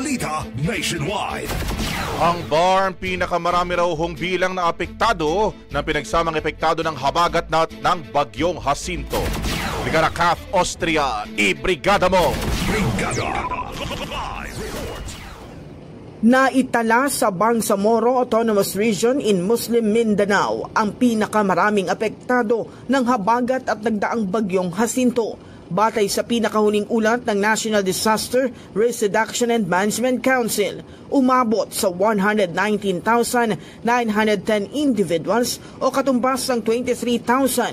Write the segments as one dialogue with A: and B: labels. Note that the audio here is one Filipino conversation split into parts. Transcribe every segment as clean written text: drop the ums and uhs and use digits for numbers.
A: balita nationwide.
B: Ang BARM pinakamarami raw hong bilang na apektado ng pinagsamang epektado ng habagat ng bagyong Jacinto. Brigada Kath Austria, ibrigada mo!
A: Brigada!
C: Naitala sa Bangsamoro Autonomous Region in Muslim Mindanao ang pinakamaraming apektado ng habagat at nagdaang bagyong Jacinto. Batay sa pinakahuling ulat ng National Disaster Risk Reduction and Management Council, umabot sa 119,910 individuals o katumbas ng 23,982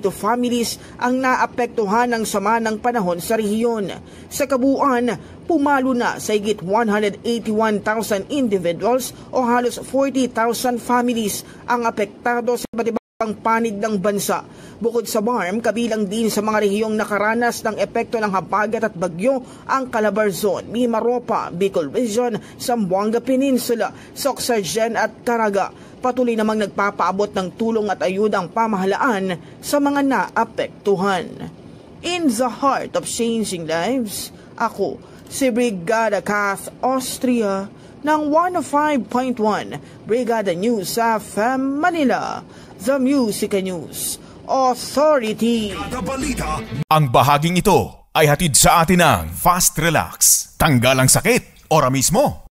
C: families ang naapektuhan ng sama ng panahon sa rehiyon. Sa kabuuan, pumalo na sa higit 181,000 individuals o halos 40,000 families ang apektado sa iba't ibang panig ng bansa. Bukod sa BARM, kabilang din sa mga rehiyong nakaranas ng epekto ng habagat at bagyo ang Calabarzon, Mimaropa, Bicol Region, Zamboanga Peninsula, Sorsogon at Caraga. Patuloy namang nagpapaabot ng tulong at ayuda ang pamahalaan sa mga naapektuhan. In the heart of changing lives, ako si Brigada Kath Austria ng 105.1 Brigada News FM Manila, The Music News Authority.
D: Ang bahaging ito ay hatid sa atin ng Fast Relax. Tanggal ang sakit, ora mismo.